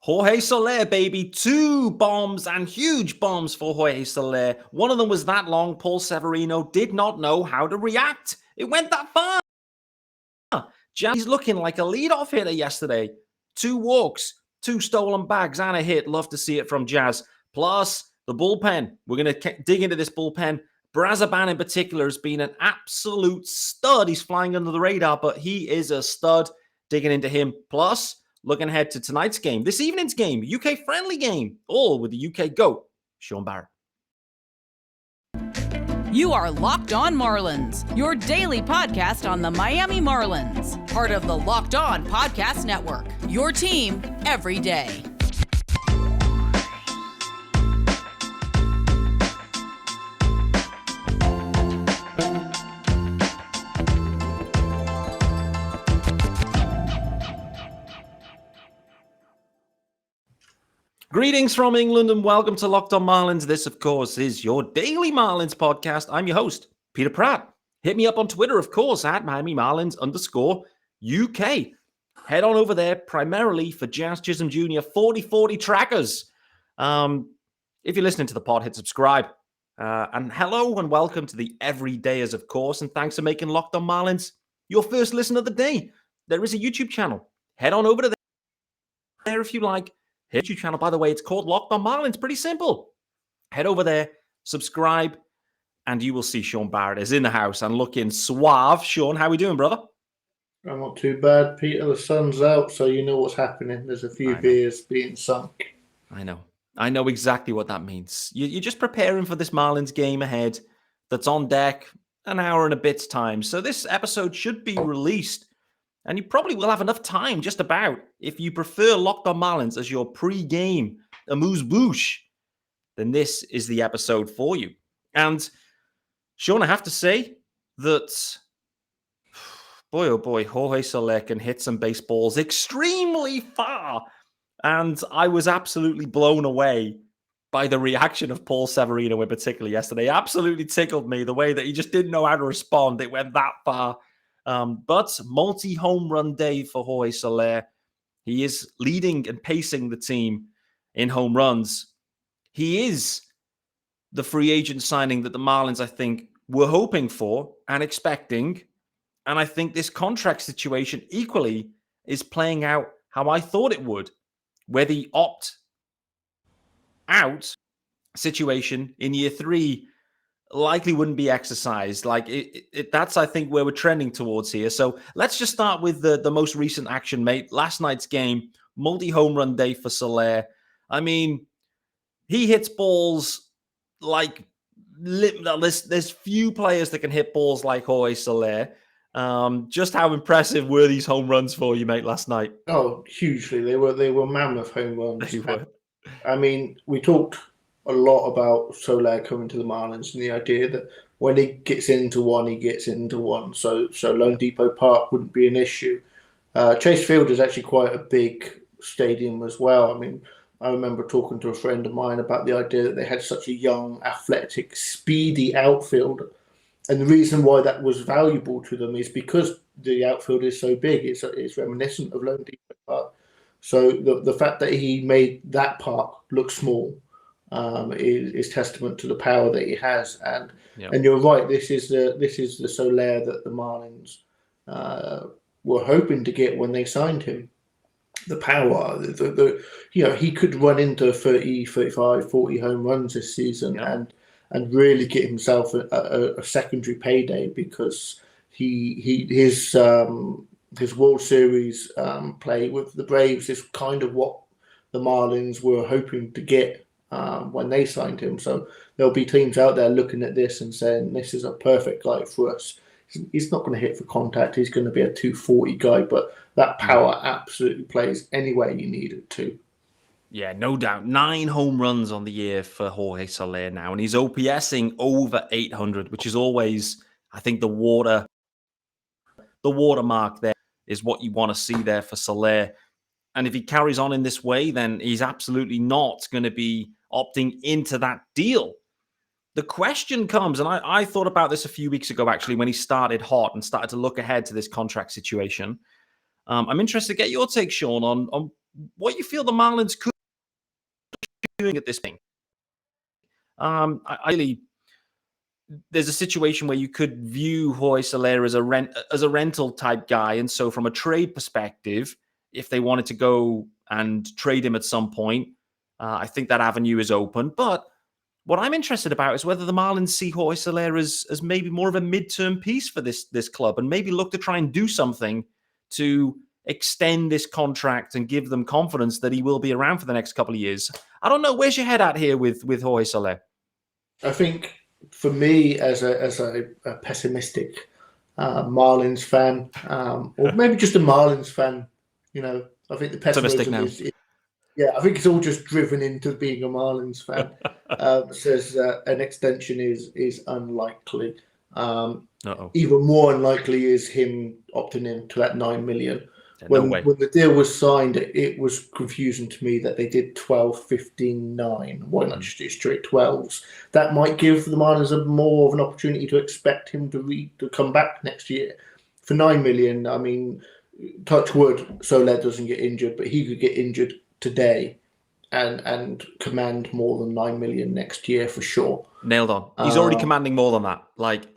Jorge Soler, baby. 2 bombs and huge bombs for Jorge Soler. One of them was that long. Paul Severino did not know how to react. It went that far. He's looking like a leadoff hitter yesterday. 2 walks, 2 stolen bags, and a hit. Love to see it from Jazz. Plus, the bullpen. We're going to dig into this bullpen. Brazaban in particular has been an absolute stud. He's flying under the radar, but he is a stud. Digging into him. Plus, looking ahead to tonight's game, this evening's game, UK-friendly game, all with the UK GOAT, Shaun Barrett. You are Locked On Marlins, your daily podcast on the Miami Marlins. Part of the Locked On Podcast Network, your team every day. Greetings from England and welcome to Locked On Marlins. This, of course, is your daily Marlins podcast. I'm your host, Peter Pratt. Hit me up on Twitter, of course, at Miami Marlins _UK. Head on over there primarily for Jazz Chisholm Jr. 4040 trackers. If you're listening to the pod, hit subscribe. And hello and welcome to the Everydayers, of course. And thanks for making Locked On Marlins your first listen of the day. There is a YouTube channel. Head on over to there if you like. YouTube channel, by the way, it's called Locked On Marlins. Pretty simple. Head over there, subscribe, and you will see Shaun Barrett is in the house and looking suave. Shaun, how we doing, brother? I'm not too bad, Peter. The sun's out, so you know what's happening. There's a few beers being sunk. I know exactly what that means. You're just preparing for this Marlins game ahead that's on deck an hour and a bit's time. So this episode should be released. And you probably will have enough time, just about, if you prefer Locked On Marlins as your pre-game amuse-bouche, then this is the episode for you. And, Shaun, I have to say that, boy, oh boy, Jorge Soler can hit some baseballs extremely far. And I was absolutely blown away by the reaction of Paul Severino in particular yesterday. Absolutely tickled me, the way that he just didn't know how to respond. It went that far. But multi-home run day for Jorge Soler. He is leading and pacing the team in home runs. He is the free agent signing that the Marlins, I think, were hoping for and expecting. And I think this contract situation equally is playing out how I thought it would, where the opt-out situation in year 3 likely wouldn't be exercised. Like that's, I think, where we're trending towards here. So let's just start with the most recent action, mate. Last night's game, multi-home run day for Soler. I mean, he hits balls like there's few players that can hit balls like Jorge Soler. Just how impressive were these home runs for you, mate, last night? Oh, hugely. They were mammoth home runs. They were. I mean, we talked a lot about Soler coming to the Marlins and the idea that when he gets into one, he gets into one. So Lone Depot Park wouldn't be an issue. Chase Field is actually quite a big stadium as well. I mean, I remember talking to a friend of mine about the idea that they had such a young, athletic, speedy outfield. And the reason why that was valuable to them is because the outfield is so big. It's reminiscent of Lone Depot Park. So the fact that he made that park look small is testament to the power that he has, and you're right. This is the Soler that the Marlins were hoping to get when they signed him. The power, he could run into 30, 35, 40 home runs this season, and really get himself a secondary payday, because his World Series play with the Braves is kind of what the Marlins were hoping to get when they signed him. So there'll be teams out there looking at this and saying, this is a perfect guy for us. He's not going to hit for contact. He's going to be a 240 guy, but that power absolutely plays any way you need it to. Yeah, no doubt. 9 home runs on the year for Jorge Soler now, and he's OPSing over 800, which is always, I think, the watermark there is what you want to see there for Soler. And if he carries on in this way, then he's absolutely not going to be opting into that deal. The question comes, and I thought about this a few weeks ago, actually, when he started hot and started to look ahead to this contract situation. I'm interested to get your take, Shaun, on what you feel the Marlins could be doing at this thing. There's a situation where you could view Jorge Soler as a rental type guy, and so from a trade perspective, if they wanted to go and trade him at some point, I think that avenue is open. But what I'm interested about is whether the Marlins see Jorge Soler as maybe more of a midterm piece for this club, and maybe look to try and do something to extend this contract and give them confidence that he will be around for the next couple of years. I don't know. Where's your head at here with Jorge Soler? I think for me, as a pessimistic Marlins fan, or maybe just a Marlins fan, I think the pessimism is I think it's all just driven into being a Marlins fan. Says an extension is unlikely. Even more unlikely is him opting into that $9 million. When the deal was signed, it was confusing to me that they did 12, 15, 9. Why not just do straight 12s? That might give the Marlins more of an opportunity to expect him to come back next year. For $9 million, I mean, touch wood, Soler doesn't get injured, but he could get injured today and command more than $9 million next year for sure. Nailed on. He's already commanding more than that. Like,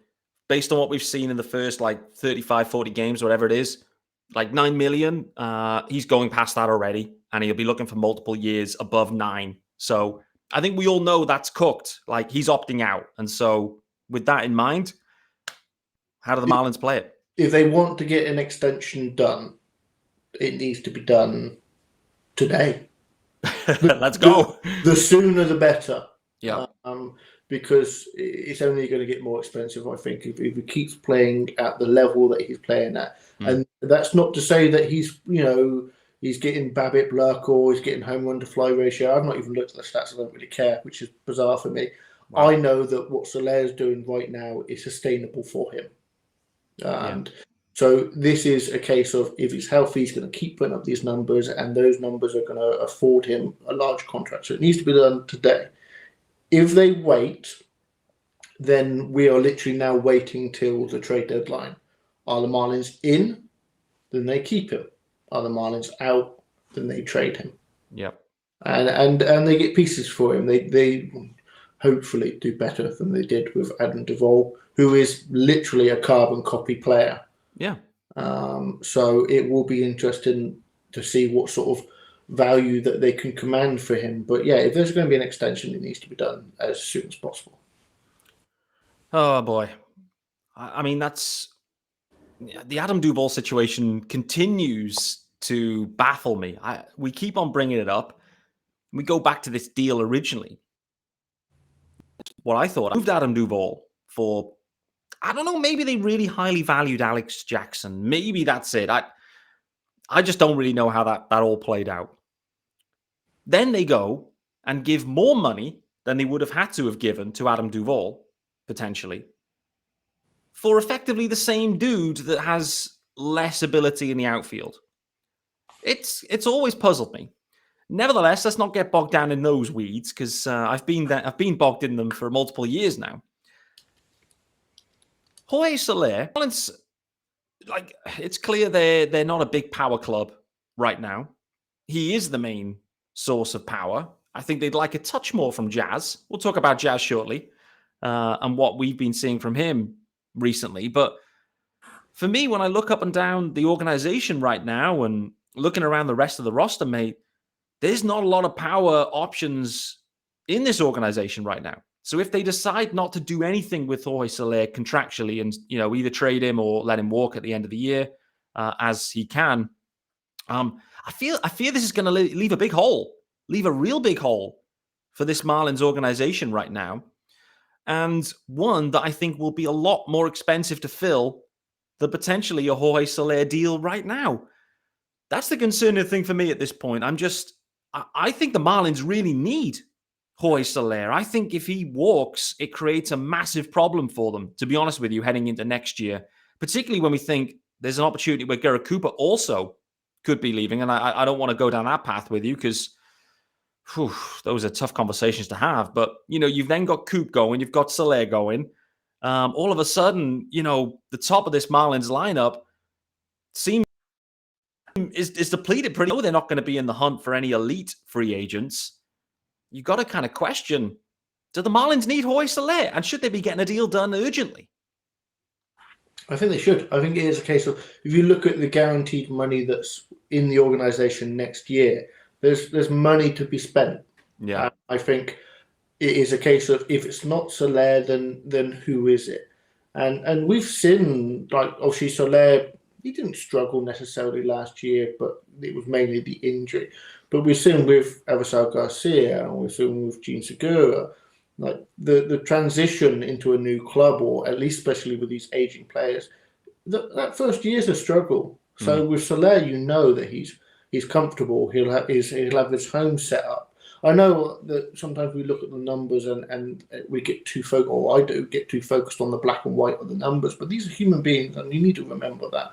based on what we've seen in the first 35, 40 games, whatever it is, like $9 million, he's going past that already, and he'll be looking for multiple years above 9. So I think we all know that's cooked. Like, he's opting out. And so with that in mind, how do the Marlins play it? If they want to get an extension done, it needs to be done today. Let's go. The sooner the better. Yeah. Because it's only going to get more expensive, I think, if he keeps playing at the level that he's playing at. And that's not to say that he's getting BABIP luck or he's getting home run to fly ratio. I've not even looked at the stats. I don't really care, which is bizarre for me. Wow. I know that what Soler is doing right now is sustainable for him. And so this is a case of, if he's healthy, he's going to keep putting up these numbers, and those numbers are going to afford him a large contract. So it needs to be done today. If they wait, then we are literally now waiting till the trade deadline. Are the Marlins in? Then they keep him. Are the Marlins out? Then they trade him. Yep. And they get pieces for him. They hopefully do better than they did with Adam Duvall, who is literally a carbon copy player. Yeah. So it will be interesting to see what sort of value that they can command for him. But yeah, if there's going to be an extension, it needs to be done as soon as possible. Oh boy. I mean, that's the Adam Duvall situation continues to baffle me. We keep on bringing it up. We go back to this deal originally. What I thought, I moved Adam Duvall for, I don't know, maybe they really highly valued Alex Jackson. Maybe that's it. I just don't really know how that all played out. Then they go and give more money than they would have had to have given to Adam Duvall, potentially, for effectively the same dude that has less ability in the outfield. It's always puzzled me. Nevertheless, let's not get bogged down in those weeds, because I've been bogged in them for multiple years now. Jorge Soler, it's clear they're not a big power club right now. He is the main source of power. I think they'd like a touch more from Jazz. We'll talk about Jazz shortly, and what we've been seeing from him recently. But for me, when I look up and down the organization right now and looking around the rest of the roster, mate, there's not a lot of power options in this organization right now. So if they decide not to do anything with Jorge Soler contractually and, either trade him or let him walk at the end of the year, as he can, I fear this is going to leave a big hole, leave a real big hole for this Marlins organization right now. And one that I think will be a lot more expensive to fill than potentially a Jorge Soler deal right now. That's the concerning thing for me at this point. I think the Marlins really need Jorge Soler. I think if he walks, it creates a massive problem for them, to be honest with you, heading into next year, particularly when we think there's an opportunity where Garrett Cooper also could be leaving. And I don't want to go down that path with you, because those are tough conversations to have. But, you've then got Coop going, you've got Soler going. All of a sudden, the top of this Marlins lineup seems is depleted pretty low. They're not going to be in the hunt for any elite free agents. You got to kind of question, do the Marlins need Jorge Soler? And should they be getting a deal done urgently? I think they should. I think it is a case of, if you look at the guaranteed money that's in the organization next year, there's money to be spent. Yeah. I think it is a case of, if it's not Soler, then who is it? And we've seen, like, obviously Soler, he didn't struggle necessarily last year, but it was mainly the injury. But we've seen with Avisal Garcia, and we've seen with Gene Segura, like the transition into a new club, or at least especially with these aging players, that first year's a struggle. So with Soler, you know that he's comfortable. He'll have his home set up. I know that sometimes we look at the numbers and we get too focused, or I do get too focused on the black and white of the numbers, but these are human beings, and you need to remember that.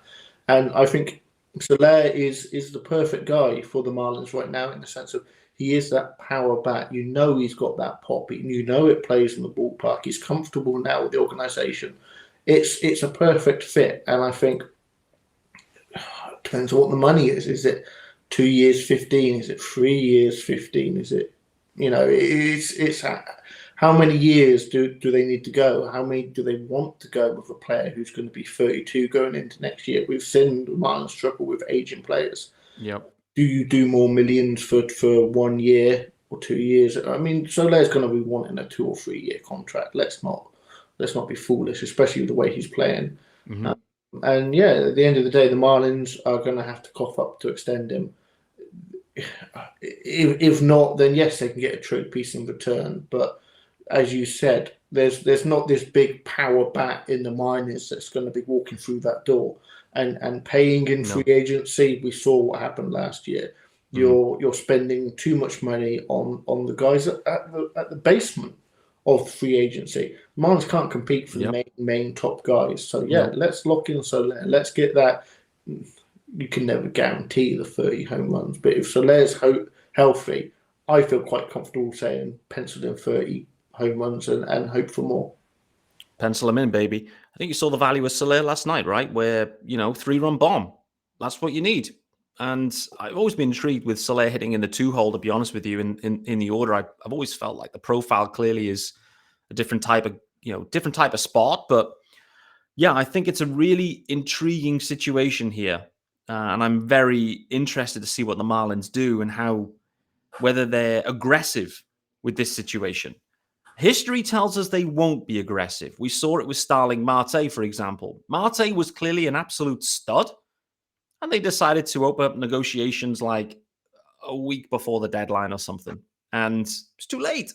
And I think Soler is the perfect guy for the Marlins right now, in the sense of, he is that power bat. You know he's got that pop. You know it plays in the ballpark. He's comfortable now with the organization. It's a perfect fit, and I think it depends on what the money is. Is it 2 years, 15? Is it 3 years, 15? Is it, it's how many years do they need to go? How many do they want to go with a player who's going to be 32 going into next year? We've seen the Marlins struggle with aging players. Yep. Do you do more millions for 1 year or 2 years? I mean, Soler's going to be wanting a 2 or 3 year contract. Let's not be foolish, especially with the way he's playing. And yeah, at the end of the day, the Marlins are going to have to cough up to extend him. If not, then yes, they can get a trade piece in return. But as you said, there's not this big power bat in the minors that's going to be walking through that door and paying in free agency. We saw what happened last year. You're spending too much money on the guys at the basement of free agency. Marlins can't compete for the main top guys. So let's lock in Soler. Let's get that. You can never guarantee the 30 home runs, but if Soler's healthy, I feel quite comfortable saying pencil in 30 home runs and hope for more. Pencil him in, baby. I think you saw the value of Soler last night, right? Where, 3-run bomb. That's what you need. And I've always been intrigued with Soler hitting in the 2-hole, to be honest with you, in the order. I've always felt like the profile clearly is a different type of spot. But yeah, I think it's a really intriguing situation here. And I'm very interested to see what the Marlins do and whether they're aggressive with this situation. History tells us they won't be aggressive. We saw it with Starling Marte, for example. Marte was clearly an absolute stud, and they decided to open up negotiations like a week before the deadline or something. And it's too late.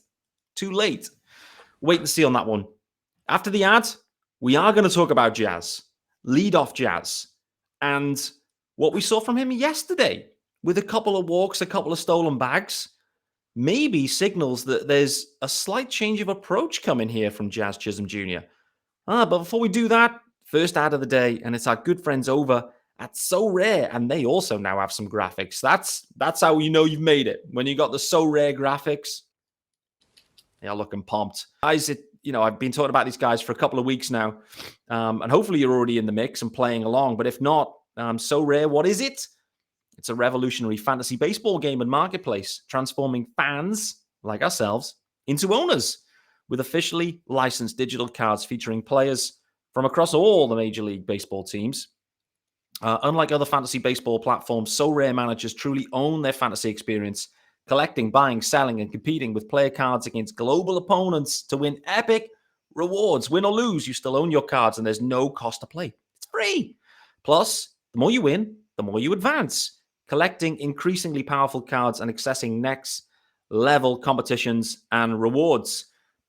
Too late. Wait and see on that one. After the ad, we are going to talk about Jazz, leadoff Jazz, and what we saw from him yesterday with a couple of walks, a couple of stolen bags, maybe signals that there's a slight change of approach coming here from Jazz Chisholm Jr. But before we do that, first ad of the day, and it's our good friends over at Sorare, and they also now have some graphics. That's how you know you've made it. When you got the Sorare graphics, they are looking pumped. Guys, I've been talking about these guys for a couple of weeks now, and hopefully you're already in the mix and playing along. But if not, Sorare, what is it? It's a revolutionary fantasy baseball game and marketplace, transforming fans like ourselves into owners with officially licensed digital cards featuring players from across all the Major League Baseball teams. Unlike other fantasy baseball platforms, Sorare managers truly own their fantasy experience, collecting, buying, selling, and competing with player cards against global opponents to win epic rewards. Win or lose, you still own your cards, and there's no cost to play. It's free. Plus, the more you win, the more you advance, collecting increasingly powerful cards and accessing next level competitions and rewards.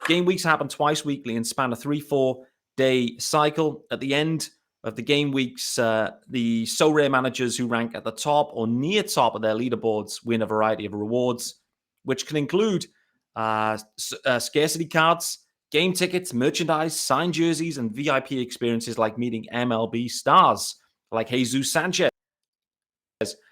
Game weeks happen twice weekly and span a 3-4 day cycle. At the end of the game weeks, the Sorare managers who rank at the top or near top of their leaderboards win a variety of rewards, which can include scarcity cards, game tickets, merchandise, signed jerseys, and VIP experiences like meeting MLB stars like Jesus Sanchez.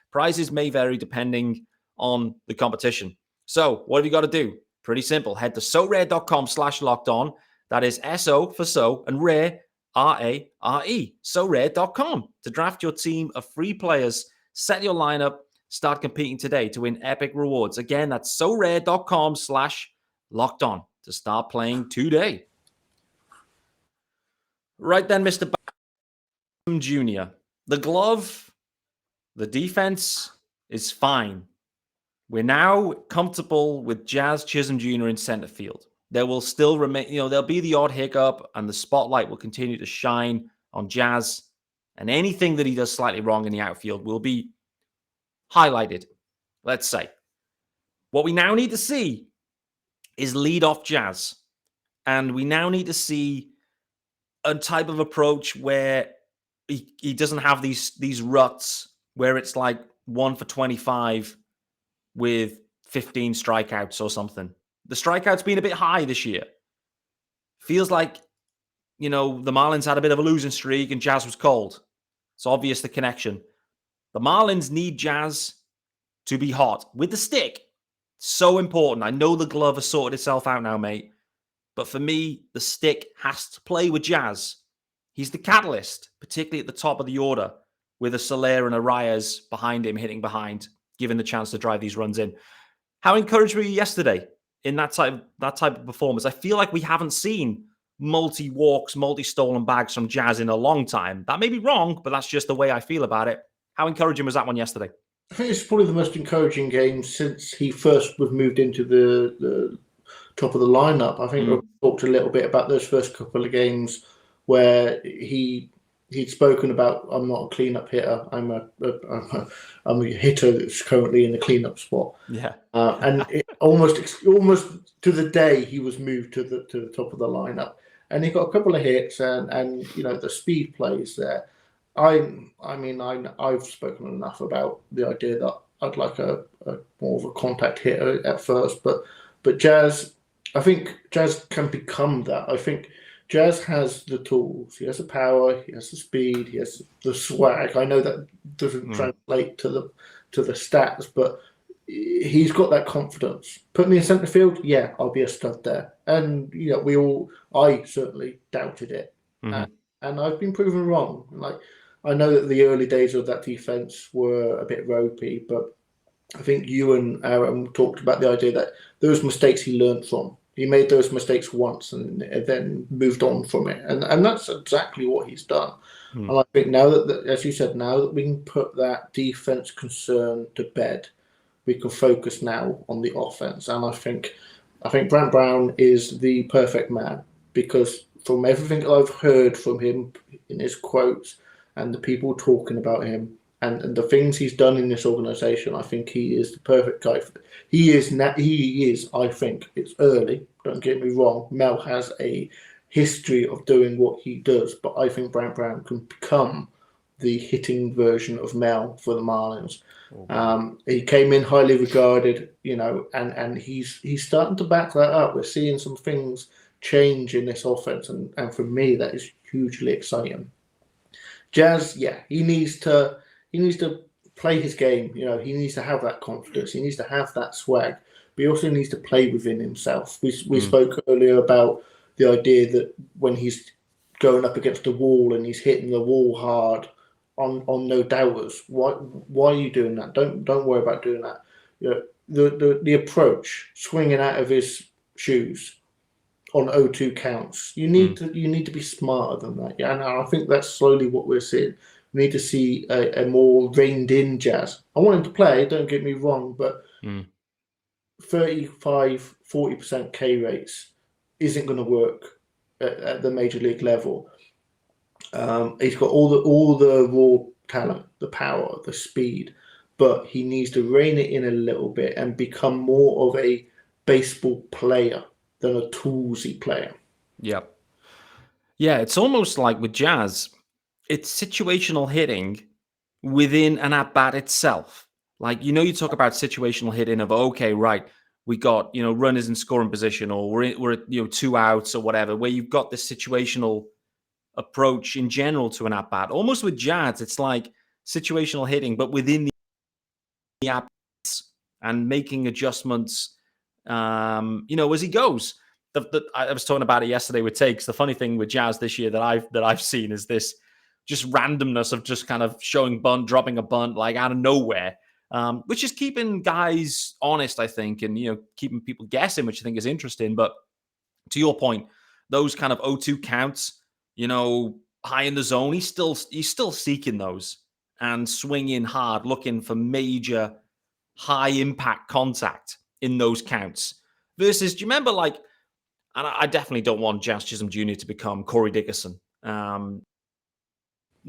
Prizes may vary depending on the competition. So what have you got to do? Pretty simple. Head to sorare.com/lockedon. That is SO for so and rare, RARE, sorare.com to draft your team of free players set your lineup, start competing today to win epic rewards. Again, that's sorare.com/lockedon to start playing today. Right then, Mr. Jr. The glove, the defense is fine. We're now comfortable with Jazz Chisholm Jr. in center field. There will still remain, there'll be the odd hiccup, and the spotlight will continue to shine on Jazz, and anything that he does slightly wrong in the outfield will be highlighted, let's say. What we now need to see is leadoff Jazz, and we now need to see a type of approach where he doesn't have these ruts where it's like 1 for 25 with 15 strikeouts or something. The strikeouts been a bit high this year. Feels like, the Marlins had a bit of a losing streak and Jazz was cold. It's obvious the connection. The Marlins need Jazz to be hot with the stick. So important. I know the glove has sorted itself out now, mate. But for me, the stick has to play with Jazz. He's the catalyst, particularly at the top of the order, with a Soler and a Reyes behind him, hitting behind, given the chance to drive these runs in. How encouraged were you yesterday in that type of performance? I feel like we haven't seen multi-walks, multi-stolen bags from Jazz in a long time. That may be wrong, but that's just the way I feel about it. How encouraging was that one yesterday? I think it's probably the most encouraging game since he first was moved into the top of the lineup. I think we talked a little bit about those first couple of games where he'd spoken about, I'm not a cleanup hitter. I'm a hitter that's currently in the cleanup spot. Yeah, and it almost to the day he was moved to the top of the lineup, and he got a couple of hits, and the speed plays there. I've spoken enough about the idea that I'd like a more of a contact hitter at first, but Jazz, I think Jazz can become that. I think Jazz has the tools. He has the power. He has the speed. He has the swag. I know that doesn't translate to the stats, but he's got that confidence. Put me in centre field, yeah, I'll be a stud there. And I certainly doubted it, and I've been proven wrong. Like, I know that the early days of that defense were a bit ropey, but I think you and Aaron talked about the idea that those mistakes he learned from. He made those mistakes once and then moved on from it. And that's exactly what he's done. And I think now that, as you said, now that we can put that defense concern to bed, we can focus now on the offense. And I think Brant Brown is the perfect man, because from everything I've heard from him in his quotes and the people talking about him, and the things he's done in this organization, I think he is the perfect guy. He is, I think, it's early, don't get me wrong. Mel has a history of doing what he does, but I think Brant Brown can become the hitting version of Mel for the Marlins. He came in highly regarded, and he's starting to back that up. We're seeing some things change in this offense, and for me, that is hugely exciting. Jazz, yeah, he needs to play his game. He needs to have that confidence. He needs to have that swag. But he also needs to play within himself. We spoke earlier about the idea that when he's going up against the wall and he's hitting the wall hard on no doubters, why are you doing that? Don't worry about doing that. The approach, swinging out of his shoes on 0-2 counts. You need to be smarter than that. Yeah, and I think that's slowly what we're seeing. We need to see a more reined-in Jazz. I want him to play, don't get me wrong, but 35-40% K rates isn't going to work at the major league level. He's got all the raw talent, the power, the speed, but he needs to rein it in a little bit and become more of a baseball player than a toolsy player. Yep. Yeah, it's almost like with Jazz, it's situational hitting within an at-bat itself. Like, you talk about situational hitting of, okay, right, we got, runners in scoring position, or we're 2 outs or whatever, where you've got this situational approach in general to an at-bat. Almost with Jazz, it's like situational hitting, but within the at-bats and making adjustments, as he goes. I was talking about it yesterday with Takes. The funny thing with Jazz this year that I've seen is this just randomness of just kind of showing bunt, dropping a bunt like out of nowhere, which is keeping guys honest, I think, and keeping people guessing, which I think is interesting. But to your point, those kind of 0-2 counts, high in the zone, he's still seeking those and swinging hard, looking for major high impact contact in those counts. Versus, do you remember, and I definitely don't want Jazz Chisholm Jr. to become Corey Dickerson.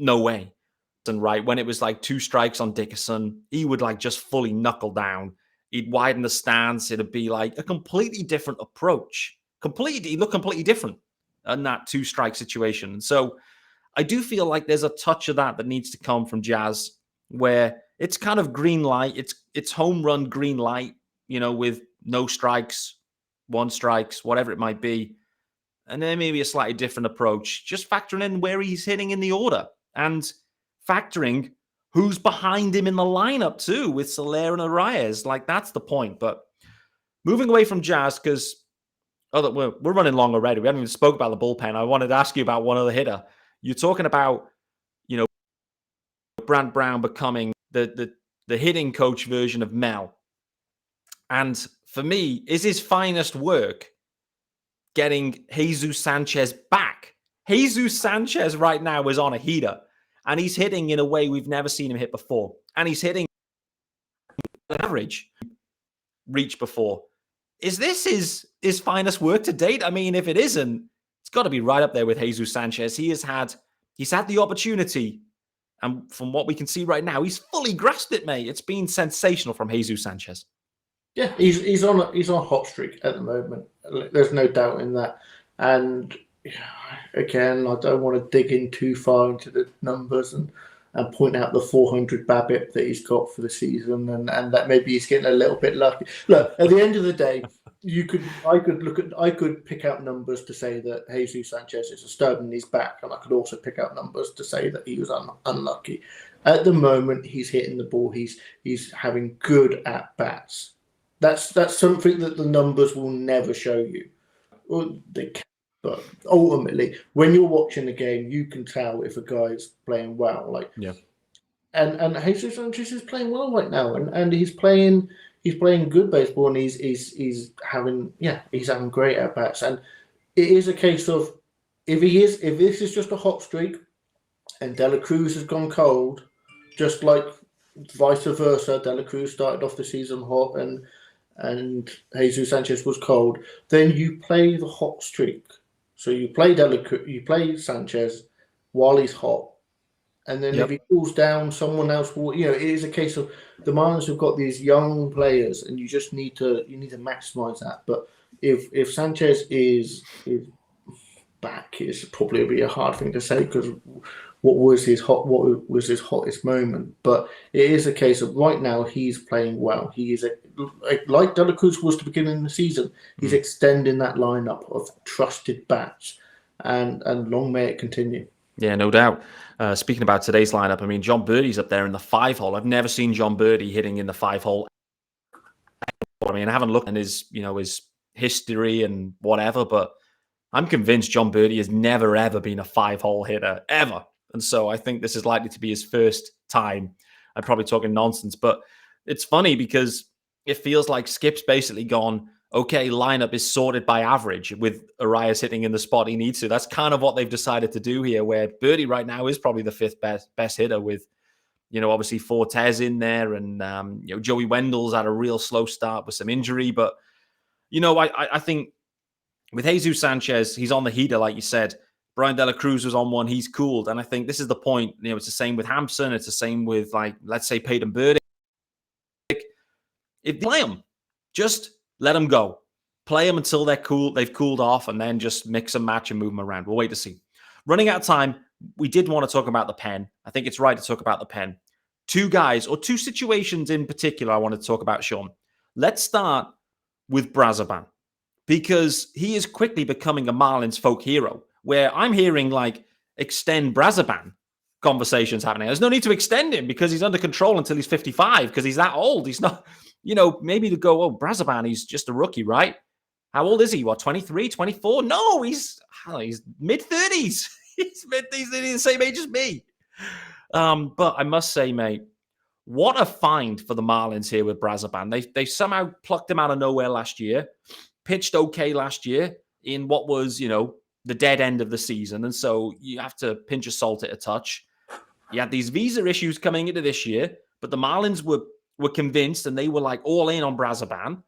No way. And right, when it was like 2 strikes on Dickerson, he would just fully knuckle down. He'd widen the stance. It'd be like a completely different approach. He'd look completely different in that 2-strike situation. And so I do feel like there's a touch of that needs to come from Jazz, where it's kind of green light. It's home run green light, with no strikes, 1 strikes, whatever it might be. And then maybe a slightly different approach, just factoring in where he's hitting in the order and factoring who's behind him in the lineup too, with Soler and Arias. That's the point. But moving away from Jazz, because we're running long already. We haven't even spoke about the bullpen. I wanted to ask you about one other hitter. You're talking about, Brant Brown becoming the hitting coach version of Mel. And for me, is his finest work getting Jesus Sanchez back? Jesus Sanchez right now is on a heater, and he's hitting in a way we've never seen him hit before. And he's hitting an average reach before. Is this his finest work to date? I mean, if it isn't, it's got to be right up there with Jesus Sanchez. He's had the opportunity, and from what we can see right now, he's fully grasped it, mate. It's been sensational from Jesus Sanchez. Yeah, he's on a hot streak at the moment. There's no doubt in that. And again, I don't want to dig in too far into the numbers and point out the 400 BABIP that he's got for the season, and that maybe he's getting a little bit lucky. Look, at the end of the day, I could pick out numbers to say that Jesus Sanchez is a stud and he's back, and I could also pick out numbers to say that he was unlucky. At the moment, he's hitting the ball. He's having good at bats. That's something that the numbers will never show you. Well, they can, but ultimately, when you're watching the game, you can tell if a guy's playing well. And Jesus Sanchez is playing well right now, and he's playing good baseball, and he's having great at bats. And it is a case of if this is just a hot streak, and De La Cruz has gone cold, just like vice versa, De La Cruz started off the season hot and Jesus Sanchez was cold, then you play the hot streak. So you play you play Sanchez while he's hot, and then if he cools down, someone else will. It is a case of the Marlins have got these young players, and you just need to maximize that. But if Sanchez is back, it's probably be a hard thing to say because what was his hottest moment? But it is a case of right now he's playing well. He is like De La Cruz was to the beginning of the season. He's extending that lineup of trusted bats, and long may it continue. Yeah, no doubt. Speaking about today's lineup, I mean, John Birdie's up there in the 5-hole. I've never seen John Birdie hitting in the 5-hole. I mean, I haven't looked at his history and whatever, but I'm convinced John Birdie has never, ever been a 5-hole hitter, ever. And so I think this is likely to be his first time. I'm probably talking nonsense, but it's funny because it feels like Skip's basically gone, okay, lineup is sorted by average with Arias hitting in the spot he needs to. That's kind of what they've decided to do here, where Birdie right now is probably the 5th best hitter with, obviously Fortes in there, and, Joey Wendell's had a real slow start with some injury. But, I think with Jesus Sanchez, he's on the heater, like you said. Brian De La Cruz was on one. He's cooled. And I think this is the point. It's the same with Hampson. It's the same with, let's say, Peyton Burdick. If you play them, just let them go. Play them until they've cooled off, and then just mix and match and move them around. We'll wait to see. Running out of time, we did want to talk about the pen. I think it's right to talk about the pen. 2 guys, or 2 situations in particular I want to talk about, Shaun. Let's start with Brazoban, because he is quickly becoming a Marlins folk hero, where I'm hearing extend Brazoban conversations happening. There's no need to extend him because he's under control until he's 55 because he's that old. He's not, maybe to go, oh, Brazoban, he's just a rookie, right? How old is he? What, 23, 24? No, he's mid-30s. He's the same age as me. But I must say, mate, what a find for the Marlins here with Brazoban. They somehow plucked him out of nowhere last year, pitched okay last year in what was, the dead end of the season. And so you have to pinch a salt at a touch. You had these visa issues coming into this year, but the Marlins were convinced and they were like all in on Brazoban.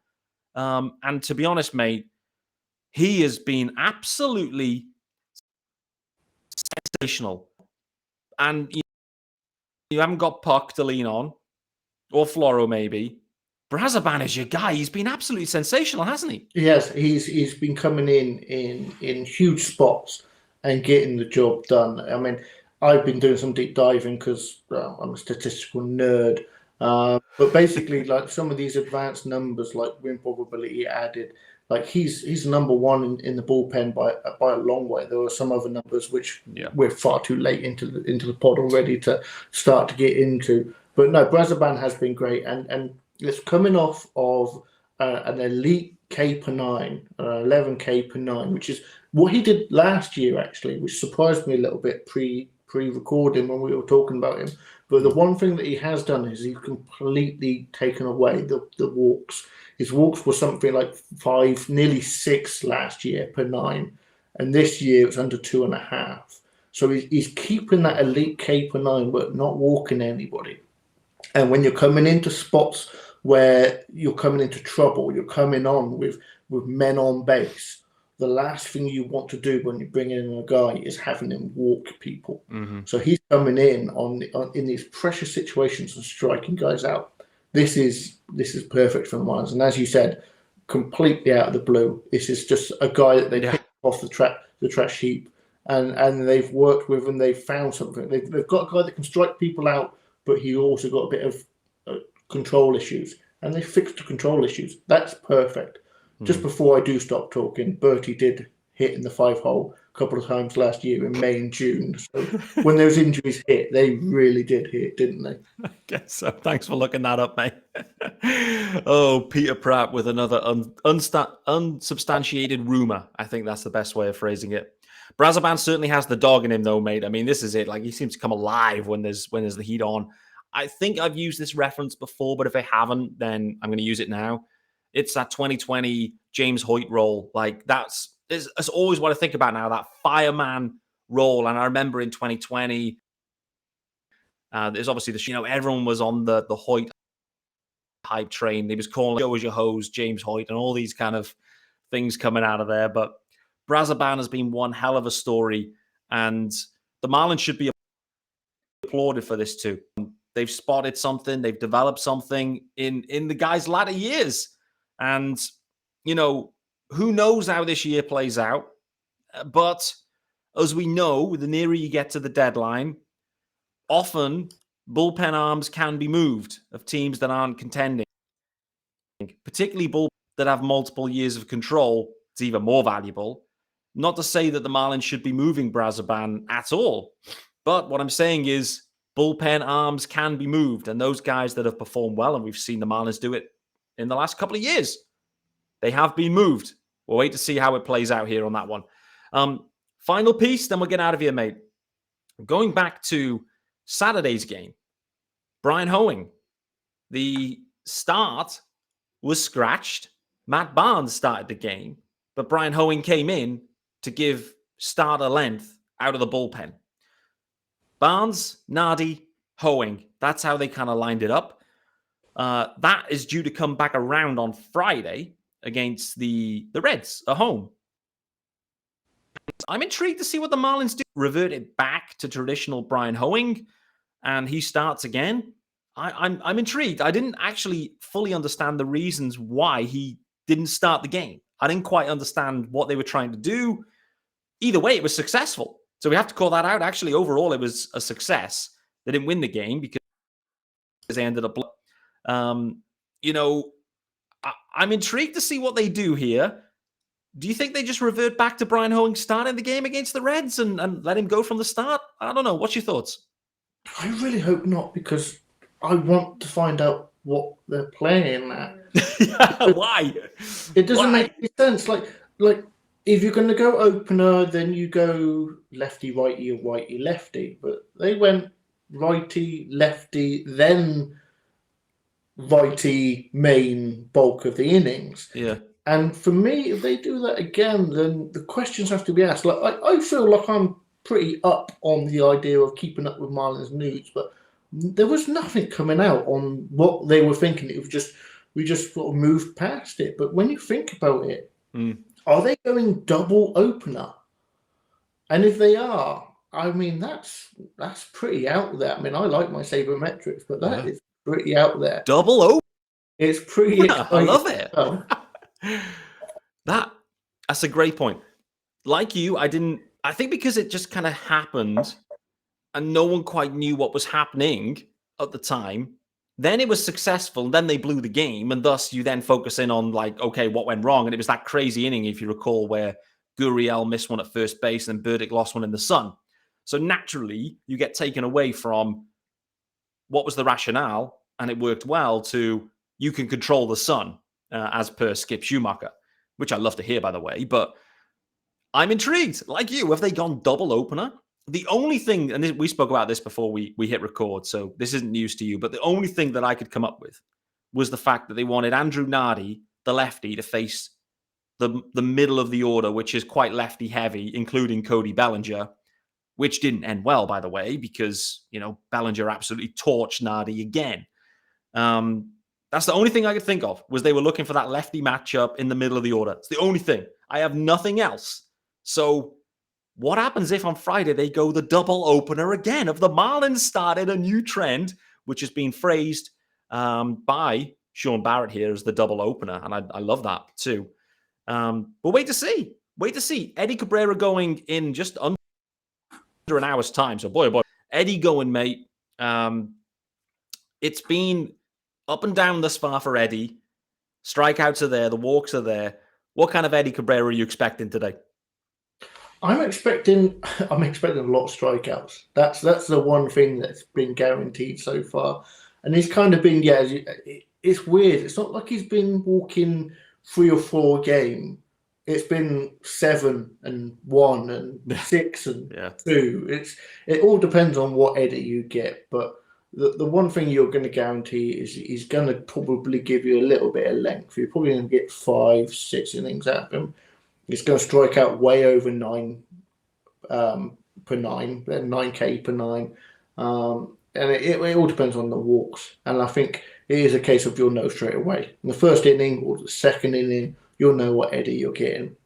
And to be honest, mate, he has been absolutely sensational. And you haven't got Puck to lean on, or Floro maybe. Brazoban is your guy. He's been absolutely sensational, hasn't he? Yes, he's been coming in huge spots and getting the job done. I mean, I've been doing some deep diving because I'm a statistical nerd. But basically, like some of these advanced numbers, like win probability added, like he's number one in the bullpen by a long way. There are some other numbers which we're far too late into the pod already to start to get into. But no, Brazoban has been great, and it's coming off of an elite K per 9, 11 K per 9, which is what he did last year actually, which surprised me a little bit pre-recording when we were talking about him. But the one thing that he has done is he's completely taken away the walks. His walks were something like 5, nearly 6 last year per 9. And this year it's under 2.5. So he's keeping that elite K per 9, but not walking anybody. And when you're coming into spots where you're coming into trouble, you're coming on with men on base, the last thing you want to do when you bring in a guy is having him walk people. Mm-hmm. So he's coming in in these pressure situations and striking guys out. This is perfect for the Marlins. And as you said, completely out of the blue. This is just a guy that they picked off the trash heap, and they've worked with and they've found something. They've got a guy that can strike people out, but he also got a bit of control issues, and they fixed the control issues. That's perfect. Just before I do stop talking, Bertie did hit in the 5-hole a couple of times last year in May and June. So when those injuries hit, they really did hit, didn't they? I guess so. Thanks for looking that up, mate. Oh, Peter Pratt with another unsubstantiated rumor. I think that's the best way of phrasing it. Brazoban certainly has the dog in him, though, mate. I mean, this is it. Like, he seems to come alive when there's the heat on. I think I've used this reference before, but if I haven't, then I'm going to use it now. It's that 2020 James Hoyt role. Like, that's always what I think about now, that fireman role. And I remember in 2020, there's obviously everyone was on the Hoyt hype train. He was calling "Joe as your hose," James Hoyt, and all these kind of things coming out of there. But Brazoban has been one hell of a story, and the Marlins should be applauded for this too. They've spotted something, they've developed something in the guy's latter years. And, who knows how this year plays out. But as we know, the nearer you get to the deadline, often bullpen arms can be moved of teams that aren't contending. Particularly bullpen that have multiple years of control, it's even more valuable. Not to say that the Marlins should be moving Brazoban at all. But what I'm saying is bullpen arms can be moved. And those guys that have performed well, and we've seen the Marlins do it in the last couple of years, they have been moved. We'll wait to see how it plays out here on that one. Final piece, then we'll get out of here, mate. Going back to Saturday's game, Brian Hoeing. The start was scratched. Matt Barnes started the game, but Brian Hoeing came in to give starter length out of the bullpen. Barnes, Nardi, Hoeing. That's how they kind of lined it up. That is due to come back around on Friday against the Reds at home. I'm intrigued to see what the Marlins do. Revert it back to traditional Brian Hoeing, and he starts again. I'm intrigued. I didn't actually fully understand the reasons why he didn't start the game. I didn't quite understand what they were trying to do. Either way, it was successful. So we have to call that out. Actually, overall, it was a success. They didn't win the game because they ended up... I'm intrigued to see what they do here. Do you think they just revert back to Brian Hoeing starting the game against the Reds and let him go from the start? I don't know. What's your thoughts? I really hope not, because I want to find out what they're playing at. Why? It doesn't make any sense. Like if you're going to go opener, then you go lefty, righty, or righty, lefty. But they went righty, lefty, then righty main bulk of the innings. Yeah. And for me, if they do that again, then the questions have to be asked. Like I feel like I'm pretty up on the idea of keeping up with Marlins news, but there was nothing coming out on what they were thinking. It was just we just sort of moved past it. But when you think about it, are they going double opener? And if they are, I mean that's pretty out there. I mean, I like my sabermetrics, but that is pretty out there. Double opener. It's pretty exciting. I love it. That's a great point. Like you, I think because it just kind of happened and no one quite knew what was happening at the time, then it was successful, and then they blew the game, and thus you then focus in on like, okay, what went wrong? And it was that crazy inning, if you recall, where Gurriel missed one at first base and Burdick lost one in the sun. So naturally, you get taken away from what was the rationale, and it worked well, to you can control the sun, as per Skip Schumacher, which I love to hear, by the way. But I'm intrigued. Like you, have they gone double opener? The only thing, and we spoke about this before we hit record, so this isn't news to you, but the only thing that I could come up with was the fact that they wanted Andrew Nardi, the lefty, to face the middle of the order, which is quite lefty heavy, including Cody Bellinger, which didn't end well, by the way, because, Bellinger absolutely torched Nardi again. That's the only thing I could think of, was they were looking for that lefty matchup in the middle of the order. It's the only thing. I have nothing else. So what happens if on Friday they go the double opener again? If the Marlins started a new trend, which has been phrased by Shaun Barrett here as the double opener, and I love that too. But wait to see. Wait to see. Eddie Cabrera going in just under an hour's time. So boy, oh boy. Eddie going, mate. It's been up and down thus far for Eddie. Strikeouts are there. The walks are there. What kind of Eddie Cabrera are you expecting today? I'm expecting a lot of strikeouts. That's the one thing that's been guaranteed so far. And he's kind of been, it's weird. It's not like he's been walking 3 or 4 a game. It's been 7 and 1 and 6 and 2. It all depends on what Eddie you get. But the one thing you're going to guarantee is he's going to probably give you a little bit of length. You're probably going to get 5, 6 innings out of him. He's going to strike out way over 9 per 9, 9K per 9. And it all depends on the walks. And I think it is a case of you'll know straight away. In the first inning or the second inning, you'll know what Eddie you're getting.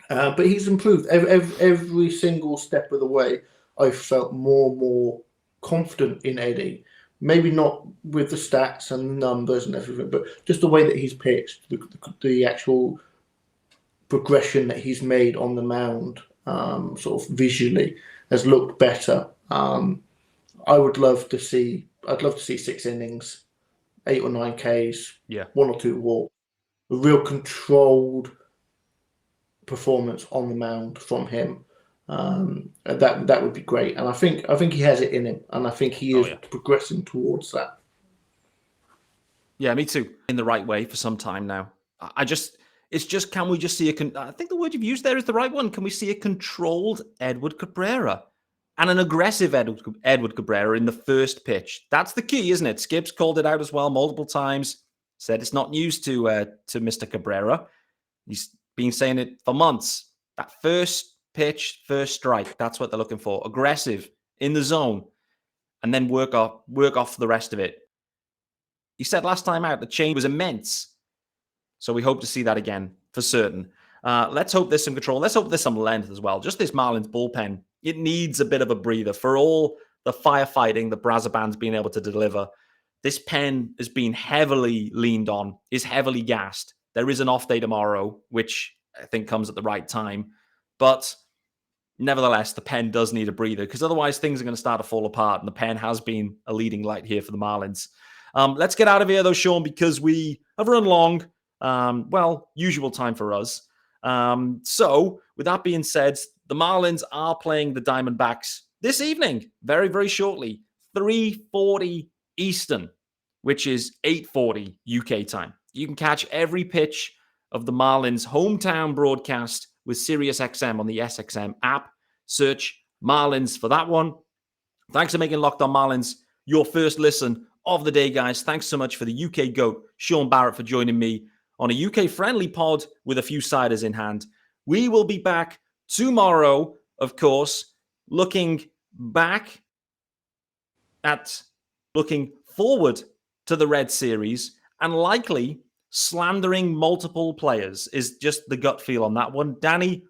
But he's improved. Every single step of the way, I felt more and more confident in Eddie. Maybe not with the stats and the numbers and everything, but just the way that he's pitched, the actual progression that he's made on the mound, sort of visually, has looked better. I'd love to see 6 innings, 8 or 9 Ks, 1 or 2 walks, a real controlled performance on the mound from him. That would be great, and I think he has it in him, and I think he is progressing towards that. Yeah, me too. In the right way for some time now. It's just, can we just see I think the word you've used there is the right one. Can we see a controlled Edward Cabrera and an aggressive Edward Cabrera in the first pitch? That's the key, isn't it? Skip's called it out as well multiple times. Said it's not news to Mr. Cabrera. He's been saying it for months. That first pitch, first strike, that's what they're looking for. Aggressive, in the zone, and then work off the rest of it. He said last time out the change was immense. So we hope to see that again for certain. Let's hope there's some control. Let's hope there's some length as well. Just this Marlins bullpen, it needs a bit of a breather. For all the firefighting that Brazaban's been able to deliver, this pen has been heavily leaned on, is heavily gassed. There is an off day tomorrow, which I think comes at the right time. But nevertheless, the pen does need a breather, because otherwise things are going to start to fall apart. And the pen has been a leading light here for the Marlins. Let's get out of here, though, Shaun, because we have run long. Usual time for us. So with that being said, the Marlins are playing the Diamondbacks this evening, very, very shortly, 3:40 Eastern, which is 8:40 UK time. You can catch every pitch of the Marlins hometown broadcast with SiriusXM on the SXM app. Search Marlins for that one. Thanks for making Locked On Marlins your first listen of the day, guys. Thanks so much for the UK GOAT, Shaun Barrett, for joining me on a UK-friendly pod with a few ciders in hand. We will be back tomorrow, of course, looking forward to the Red Series, and likely slandering multiple players is just the gut feel on that one. Danny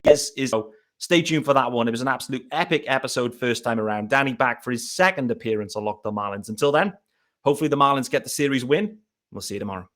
Rodriguez is... Stay tuned for that one. It was an absolute epic episode first time around. Danny back for his second appearance on Locked On Marlins. Until then, hopefully the Marlins get the series win. We'll see you tomorrow.